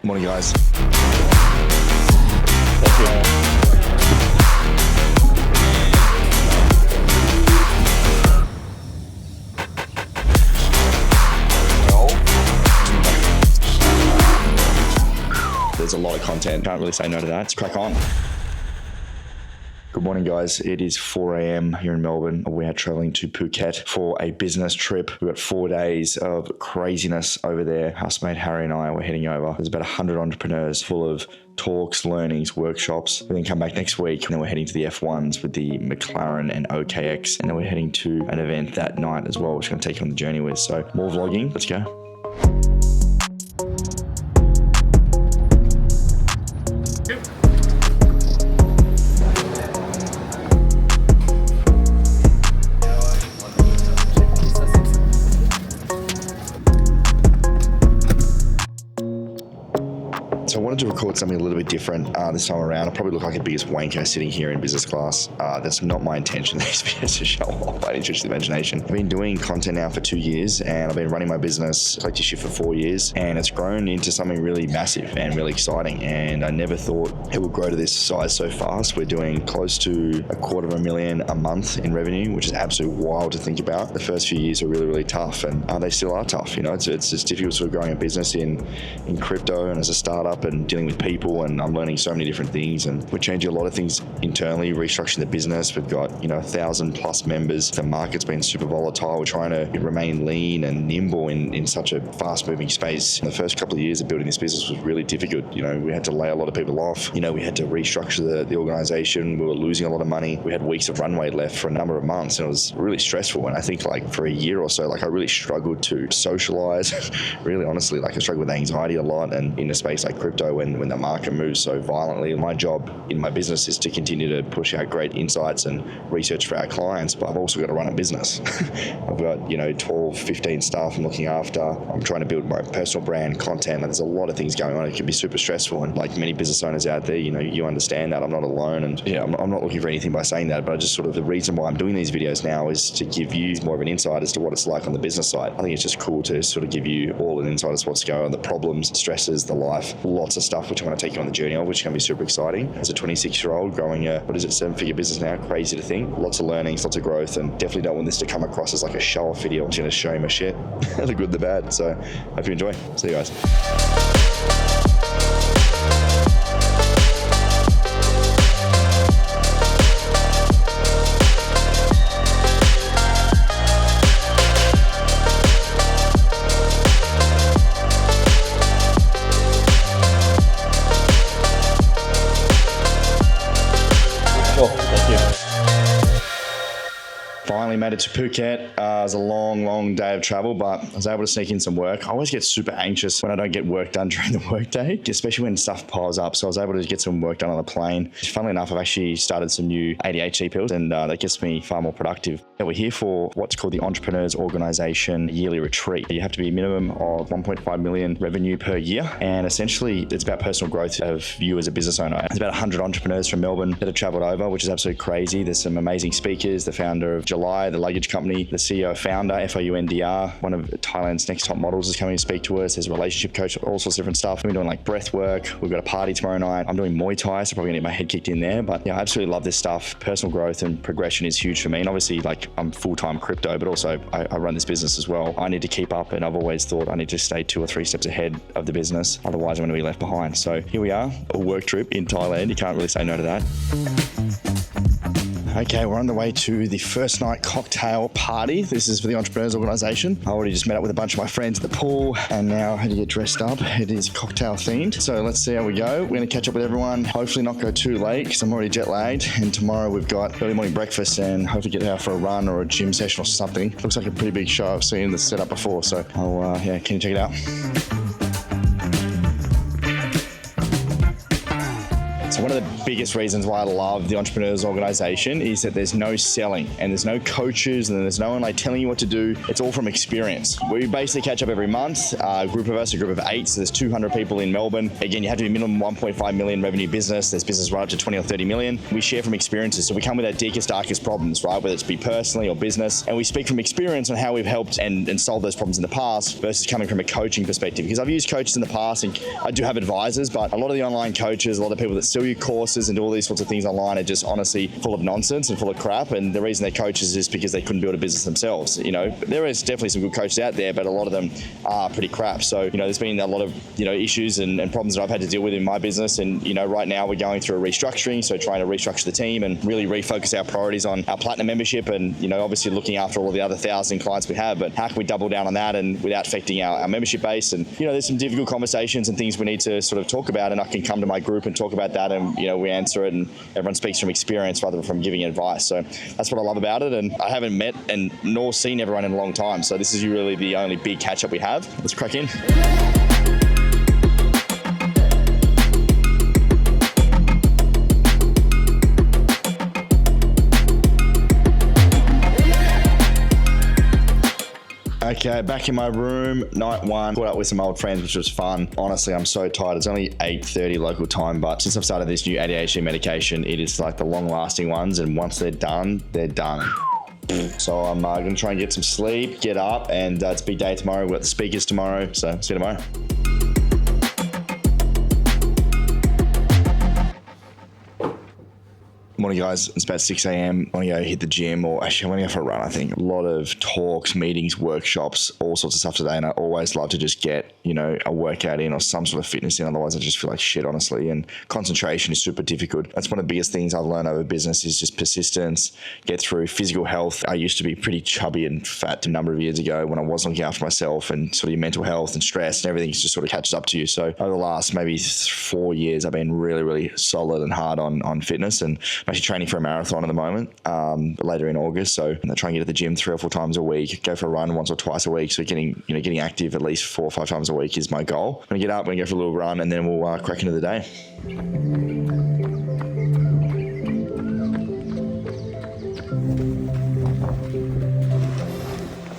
Morning, guys. There's a lot of content. Can't really say no to that. Let's crack on. Good morning, guys. It is 4 a.m. here in Melbourne. We are traveling to Phuket for a business trip. We've got 4 days of craziness over there. Housemate Harry and I were heading over. There's about 100 entrepreneurs full of talks, learnings, workshops. We then come back next week and then we're heading to the F1s with the McLaren and OKX. And then we're heading to an event that night as well, which I'm going to take you on the journey with. So more vlogging. Let's go. So I wanted to record something a little bit different this time around. I'll probably look like the biggest wanker sitting here in business class. That's not my intention. These videos to show off by any stretch of the imagination. I've been doing content now for 2 years and I've been running my business, Collective Shift, for 4 years, and it's grown into something really massive and really exciting. And I never thought it would grow to this size so fast. We're doing close to $250,000 a month in revenue, which is absolutely wild to think about. The first few years are really, really tough, and they still are tough. You know, it's difficult sort of growing a business in crypto and as a startup and dealing with people, and I'm learning so many different things, and we're changing a lot of things internally, restructuring the business. We've got 1,000+ members. The market's been super volatile. We're trying to remain lean and nimble in such a fast moving space. The first couple of years of building this business was really difficult. We had to lay a lot of people off. We had to restructure the organization. We were losing a lot of money. We had weeks of runway left for a number of months, and it was really stressful. And I think for a year or so, I really struggled to socialize. Really honestly, I struggled with anxiety a lot, and in a space like crypto, when the market moves so violently, my job in my business is to continue to push out great insights and research for our clients, but I've also got to run a business. I've got 12, 15 staff I'm looking after. I'm trying to build my personal brand, content, and there's a lot of things going on. It can be super stressful, and like many business owners out there, you understand that. I'm not alone, and I'm not looking for anything by saying that, but I just the reason why I'm doing these videos now is to give you more of an insight as to what it's like on the business side. I think it's just cool to give you all an insight as to what's going on, the problems, stresses, the life, lots of stuff which I want to take you on the journey of, which is going to be super exciting. As a 26-year-old growing a 7-figure business now, crazy to think. Lots of learnings, lots of growth, and definitely don't want this to come across as like a show-off video. I'm just going to show you my shit, the good, the bad. So hope you enjoy. See you guys. Finally made it to Phuket. It was a long day of travel, but I was able to sneak in some work. I always get super anxious when I don't get work done during the workday, especially when stuff piles up. So I was able to get some work done on the plane. Funnily enough, I've actually started some new ADHD pills, and that gets me far more productive. We're here for what's called the Entrepreneurs Organization Yearly Retreat. You have to be a minimum of 1.5 million revenue per year, and essentially it's about personal growth of you as a business owner. There's about 100 entrepreneurs from Melbourne that have traveled over, which is absolutely crazy. There's some amazing speakers. The founder of July, the luggage company, the CEO founder, FOUNDR, one of Thailand's next top models, is coming to speak to us. There's a relationship coach, all sorts of different stuff. We're doing breath work. We've got a party tomorrow night. I'm doing Muay Thai, so probably gonna get my head kicked in there. But I absolutely love this stuff. Personal growth and progression is huge for me. And obviously, I'm full-time crypto, but also I run this business as well. I need to keep up, and I've always thought I need to stay 2 or 3 steps ahead of the business. Otherwise, I'm gonna be left behind. So here we are, a work trip in Thailand. You can't really say no to that. Okay, we're on the way to the first night cocktail party. This is for the Entrepreneurs Organization. I already just met up with a bunch of my friends at the pool, and now I had to get dressed up. It is cocktail themed. So let's see how we go. We're gonna catch up with everyone. Hopefully not go too late because I'm already jet lagged. And tomorrow we've got early morning breakfast and hopefully get out for a run or a gym session or something. Looks like a pretty big show. I've seen this set up before. So can you check it out? So one of the biggest reasons why I love the Entrepreneurs Organization is that there's no selling and there's no coaches and there's no one like telling you what to do. It's all from experience. We basically catch up every month. A group of us, a group of 8, so there's 200 people in Melbourne. Again, you have to be minimum 1.5 million revenue business. There's business right up to 20 or 30 million. We share from experiences. So we come with our deepest, darkest problems, right? Whether it's be personally or business. And we speak from experience on how we've helped and solved those problems in the past versus coming from a coaching perspective. Because I've used coaches in the past and I do have advisors, but a lot of the online coaches, a lot of people that sell you courses and do all these sorts of things online are just honestly full of nonsense and full of crap. And the reason they're coaches is because they couldn't build a business themselves. There is definitely some good coaches out there, but a lot of them are pretty crap. So, there's been a lot of, issues and problems that I've had to deal with in my business. And, right now we're going through a restructuring. So trying to restructure the team and really refocus our priorities on our platinum membership and, obviously looking after all of the other 1,000 clients we have. But how can we double down on that and without affecting our membership base? And, there's some difficult conversations and things we need to sort of talk about. And I can come to my group and talk about that and, we answer it and everyone speaks from experience rather than from giving advice. So that's what I love about it. And I haven't met and nor seen everyone in a long time. So this is really the only big catch up we have. Let's crack in. Okay, back in my room, night one, caught up with some old friends, which was fun. Honestly, I'm so tired. It's only 8:30 local time, but since I've started this new ADHD medication, it is like the long-lasting ones, and once they're done, they're done. So I'm going to try and get some sleep, get up, and it's a big day tomorrow. We've got the speakers tomorrow, so see you tomorrow. Morning guys, it's about 6 a.m. I want to go hit the gym, or actually I want to go for a run. I think a lot of talks, meetings, workshops, all sorts of stuff today, and I always love to just get a workout in or some sort of fitness in, otherwise I just feel like shit, honestly. And concentration is super difficult. That's one of the biggest things I've learned over business is just persistence, get through. Physical health, I used to be pretty chubby and fat a number of years ago when I wasn't looking after myself, and sort of your mental health and stress and everything just sort of catches up to you. So over the last maybe 4 years, I've been really, really solid and hard on fitness, and I'm actually training for a marathon at the moment, later in August. So I'm trying to get to the gym 3 or 4 times a week, go for a run once or twice a week. So getting active at least 4 or 5 times a week is my goal. I'm gonna get up, I'm gonna go for a little run, and then we'll crack into the day.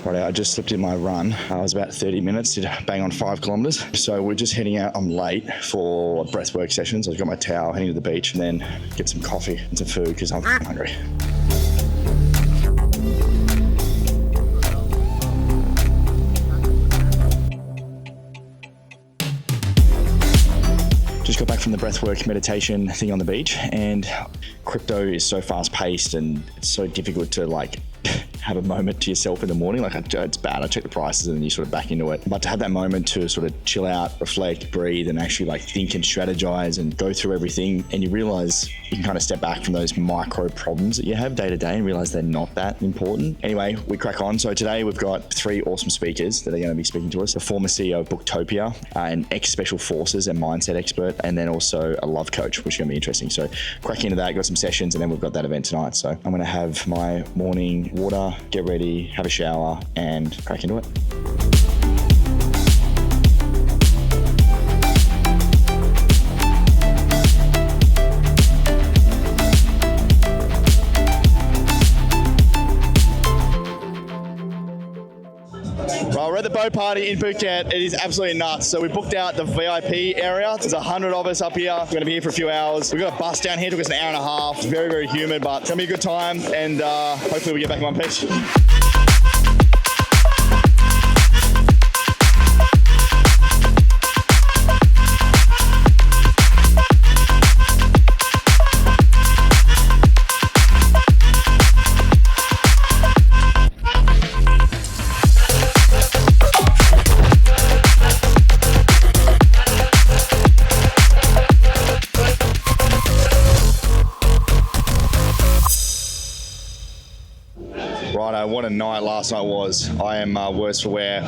Right, I just slipped in my run. I was about 30 minutes, did bang on 5 kilometers. So we're just heading out. I'm late for breathwork sessions. I've got my towel, heading to the beach, and then get some coffee and some food because I'm hungry. Just got back from the breathwork meditation thing on the beach, and crypto is so fast paced and it's so difficult to have a moment to yourself in the morning. It's bad. I check the prices and then you sort of back into it. But to have that moment to sort of chill out, reflect, breathe, and actually think and strategize and go through everything, and you realize you can kind of step back from those micro problems that you have day to day and realize they're not that important. Anyway, we crack on. So today we've got 3 awesome speakers that are going to be speaking to us. The former CEO of Booktopia, an ex-Special Forces and mindset expert, and then also a love coach, which is going to be interesting. So crack into that, got some sessions, and then we've got that event tonight. So I'm going to have my morning water, get ready, have a shower, and crack into it. Well, we're at the boat party in Phuket. It is absolutely nuts. So we booked out the VIP area. There's 100 of us up here. We're going to be here for a few hours. We've got a bus down here. It took us an hour and a half. It's very, very humid, but it's going to be a good time. And hopefully we get back in one piece. What a night last night was. I am worse for wear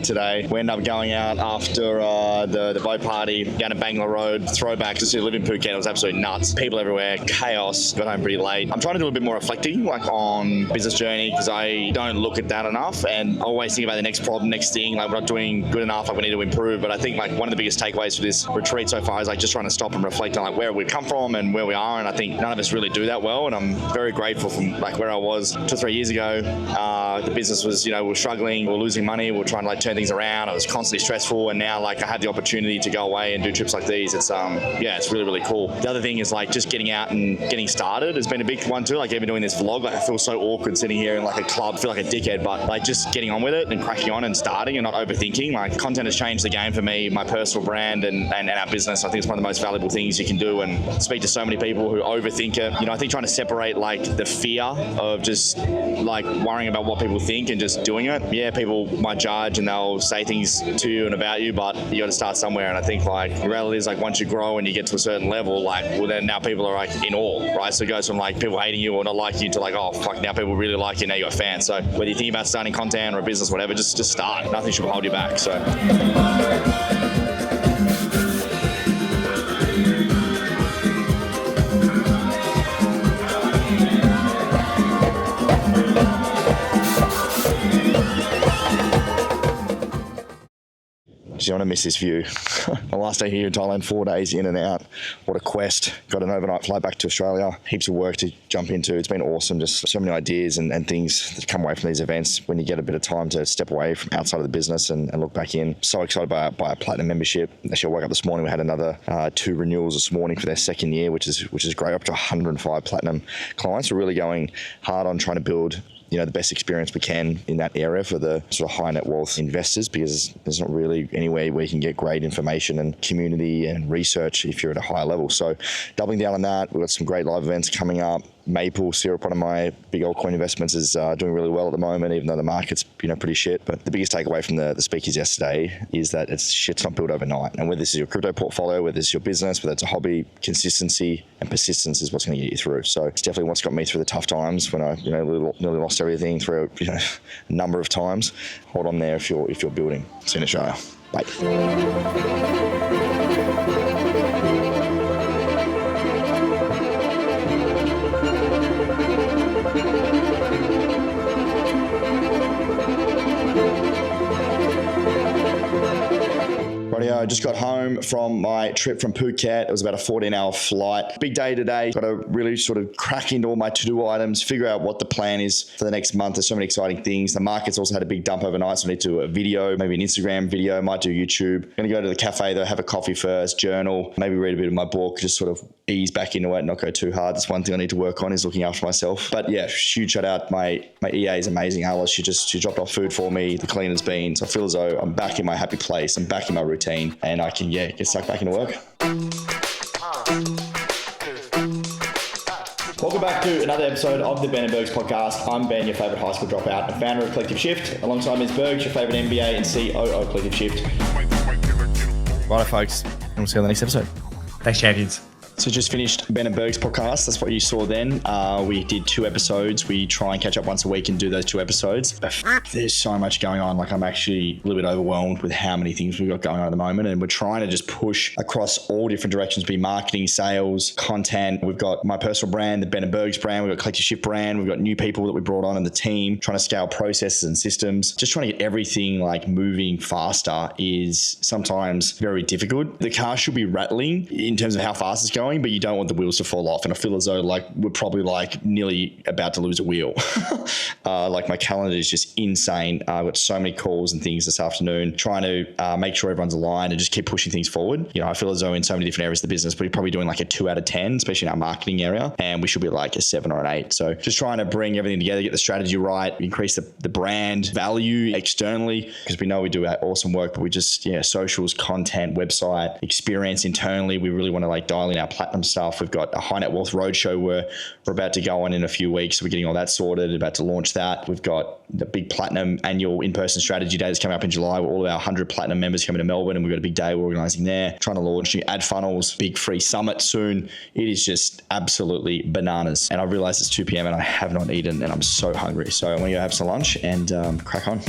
today. We ended up going out after the boat party down to Bangla Road, throwback. Just to live in Phuket, it was absolutely nuts. People everywhere, chaos. Got home pretty late. I'm trying to do a bit more reflecting, like on business journey, because I don't look at that enough, and I always think about the next problem, next thing. Like we're not doing good enough. Like we need to improve. But I think like one of the biggest takeaways for this retreat so far is like just trying to stop and reflect on like where we've come from and where we are. And I think none of us really do that well. And I'm very grateful from like where I was 2 or 3 years ago. The business was, we were struggling, we were losing money, we were trying to like turn things around. It was constantly stressful, and now like I had the opportunity to go away and do trips like these. It's it's really, really cool. The other thing is like just getting out and getting started has been a big one too. Like even doing this vlog, like I feel so awkward sitting here in like a club, I feel like a dickhead, but like just getting on with it and cracking on and starting and not overthinking. Like content has changed the game for me, my personal brand and our business. I think it's one of the most valuable things you can do, and speak to so many people who overthink it. I think trying to separate like the fear of just like worrying about what people think and just doing it. Yeah, people might judge and they'll say things to you and about you, but you got to start somewhere. And I think like the reality is like once you grow and you get to a certain level, like well then now people are like in awe, right? So it goes from like people hating you or not liking you to like, oh fuck, now people really like you, now you're a fan. So whether you think about starting content or a business, whatever, just start. Nothing should hold you back. So you want to miss this view. My last day here in Thailand, 4 days in and out. What a quest. Got an overnight flight back to Australia. Heaps of work to jump into. It's been awesome. Just so many ideas and things that come away from these events when you get a bit of time to step away from outside of the business and look back in. So excited by a platinum membership. Actually, I woke up this morning, we had another 2 renewals this morning for their second year, which is great. Up to 105 platinum clients. We're really going hard on trying to build the best experience we can in that area for the sort of high net wealth investors, because there's not really anywhere where you can get great information and community and research if you're at a higher level. So doubling down on that. We've got some great live events coming up. Maple Syrup, one of my big altcoin investments, is doing really well at the moment, even though the market's pretty shit. But the biggest takeaway from the speakers yesterday is that shit's not built overnight. And whether this is your crypto portfolio, whether it's your business, whether it's a hobby, consistency and persistence is what's going to get you through. So it's definitely what's got me through the tough times when I nearly lost everything through a number of times. Hold on there if you're building. See you in Australia. Bye. I just got home from my trip from Phuket. It was about a 14-hour flight. Big day today. Got to really sort of crack into all my to-do items, figure out what the plan is for the next month. There's so many exciting things. The market's also had a big dump overnight, so I need to do a video, maybe an Instagram video, might do YouTube. Going to go to the cafe though, have a coffee first, journal, maybe read a bit of my book, just sort of ease back into it, not go too hard. That's one thing I need to work on, is looking after myself. But yeah, huge shout out. My EA is amazing, Alice. She dropped off food for me. The cleaner's been. So I feel as though I'm back in my happy place. I'm back in my routine, and I can get stuck back into work. Welcome back to another episode of the Ben and Bergs podcast. I'm Ben, your favourite high school dropout and founder of Collective Shift. Alongside me is Bergs, your favourite MBA and COO of Collective Shift. Righto, folks, and we'll see you on the next episode. Thanks, champions. So just finished Ben and Berg's podcast. That's what you saw then. We did 2 episodes. We try and catch up once a week and do those 2 episodes. There's so much going on. Like I'm actually a little bit overwhelmed with how many things we've got going on at the moment. And we're trying to just push across all different directions, be marketing, sales, content. We've got my personal brand, the Ben and Berg's brand. We've got Collective Shift brand. We've got new people that we brought on in the team, trying to scale processes and systems. Just trying to get everything like moving faster is sometimes very difficult. The car should be rattling in terms of how fast it's going, but you don't want the wheels to fall off. And I feel as though like we're probably like nearly about to lose a wheel. Like my calendar is just insane. I've got so many calls and things this afternoon, trying to make sure everyone's aligned and just keep pushing things forward. I feel as though in so many different areas of the business, we're probably doing like a 2 out of 10, especially in our marketing area. And we should be like a 7 or an 8. So just trying to bring everything together, get the strategy right, increase the brand value externally, because we know we do awesome work, but we just, socials, content, website, experience internally. We really want to like dial in our platform platinum stuff. We've got a high net wealth roadshow where we're about to go on in a few weeks. So we're getting all that sorted, about to launch that. We've got the big platinum annual in-person strategy day that's coming up in July where all of our 100 platinum members coming to Melbourne, and we've got a big day we're organising there. Trying to launch new ad funnels, big free summit soon. It is just absolutely bananas. And I realise it's 2 p.m. and I have not eaten and I'm so hungry. So I'm going to go have some lunch and crack on.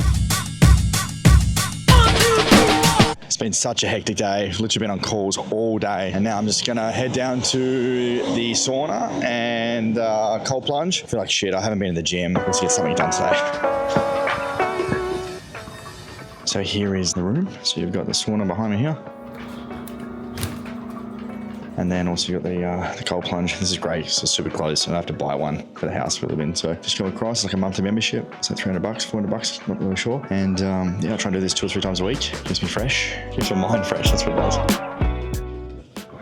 It's been such a hectic day, literally been on calls all day, and now I'm just gonna head down to the sauna and cold plunge. I feel like shit, I haven't been in the gym. Let's get something done today. So here is the room. So you've got the sauna behind me here. And then also you've got the cold plunge. This is great, so it's super close. And I have to buy one for the house we live in. So just go across, like a monthly membership. So $300, $400, not really sure. And yeah, I try and do this 2 or 3 times a week. Keeps me fresh, keeps my mind fresh, that's what it does.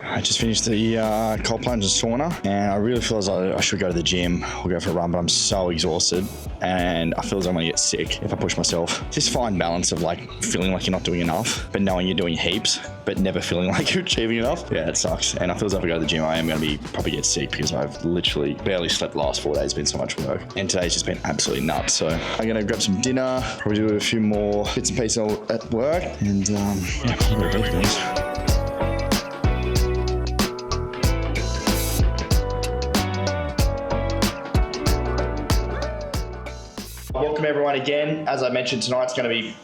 I just finished the cold plunge and sauna, and I really feel as though I should go to the gym or go for a run, but I'm so exhausted and I feel as though I'm gonna get sick if I push myself. Just fine balance of like feeling like you're not doing enough, but knowing you're doing heaps, but never feeling like you're achieving enough. Yeah, it sucks. And I feel as though if I go to the gym, I am gonna probably get sick because I've literally barely slept the last 4 days. It's been so much work. And today's just been absolutely nuts. So I'm gonna grab some dinner, probably do a few more bits and pieces at work, and yeah, probably do things. Welcome everyone again. As I mentioned, tonight's going to be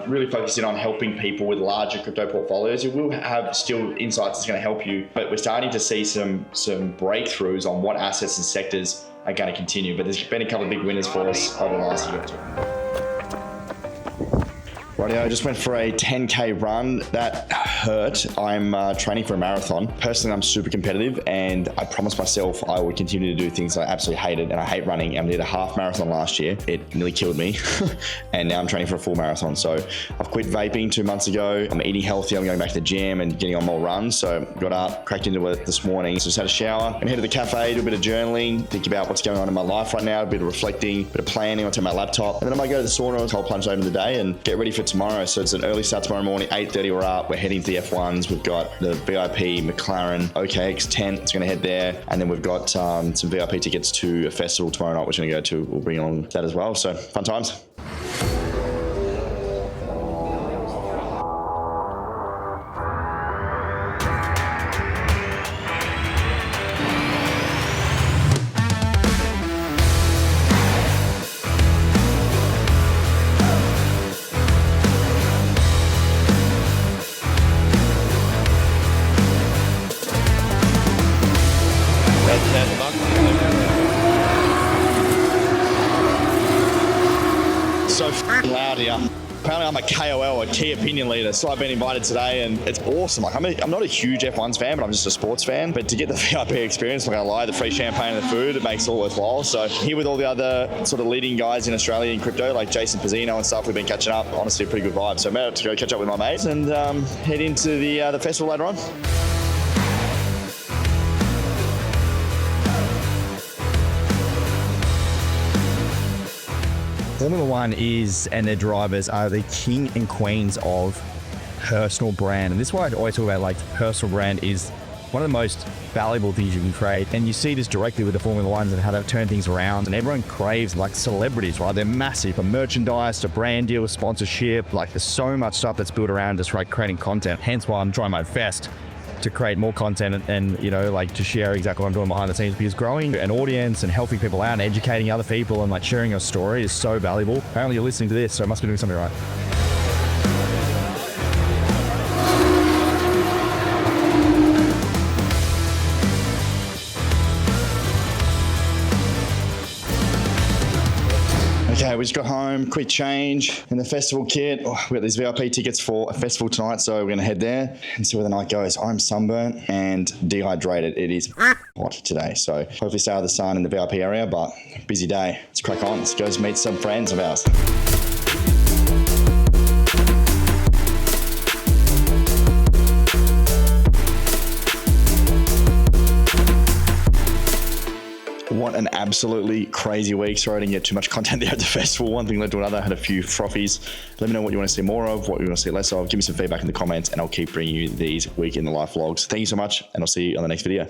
really focusing on helping people with larger crypto portfolios. You will have still insights that's going to help you, but we're starting to see some breakthroughs on what assets and sectors are going to continue. But there's been a couple of big winners for us over the last year or two. Rightio, I just went for a 10K run. That hurt. I'm training for a marathon. Personally, I'm super competitive and I promised myself I would continue to do things I absolutely hated, and I hate running. I did a half marathon last year. It nearly killed me. And now I'm training for a full marathon. So I've quit vaping 2 months ago. I'm eating healthy. I'm going back to the gym and getting on more runs. So got up, cracked into it this morning. So just had a shower and head to the cafe, do a bit of journaling, think about what's going on in my life right now, a bit of reflecting, a bit of planning. I'll take my laptop and then I might go to the sauna, cold plunge over the day and get ready for tomorrow. So it's an early start tomorrow morning, 8:30 we're up. We're heading to the F1s. We've got the VIP McLaren OKX tent. It's going to head there. And then we've got some VIP tickets to a festival tomorrow night, which we're going to go to. We'll bring along that as well. So fun times. So loud here. Apparently I'm a KOL, a key opinion leader, so I've been invited today and it's awesome. Like I'm not a huge F1s fan, but I'm just a sports fan. But to get the VIP experience, I'm not gonna lie, the free champagne and the food, it makes it all worthwhile. So here with all the other sort of leading guys in Australia in crypto, like Jason Pizzino and stuff, we've been catching up. Honestly, a pretty good vibe. So I'm about to go catch up with my mates and head into the festival later on. Formula One is, and their drivers are the king and queens of personal brand. And this is why I always talk about, like, personal brand is one of the most valuable things you can create. And you see this directly with the Formula Ones and how they turn things around. And everyone craves, like, celebrities, right? They're massive, from merchandise to brand deals, sponsorship. Like, there's so much stuff that's built around just, like, creating content. Hence why I'm trying my best to create more content and, you know, like, to share exactly what I'm doing behind the scenes, because growing an audience and helping people out and educating other people and, like, sharing your story is so valuable. Apparently you're listening to this, so I must be doing something right. Okay, we just got home, quick change in the festival kit. Oh, we got these VIP tickets for a festival tonight, so we're gonna head there and see where the night goes. I'm sunburnt and dehydrated. It is hot today, so hopefully stay out of the sun in the VIP area, but busy day. Let's crack on. Let's go meet some friends of ours. What an absolutely crazy week. Sorry I didn't get too much content there at the festival. One thing led to another. I had a few frothies. Let me know what you want to see more of, what you want to see less of. Give me some feedback in the comments, and I'll keep bringing you these week in the life vlogs. Thank you so much, and I'll see you on the next video.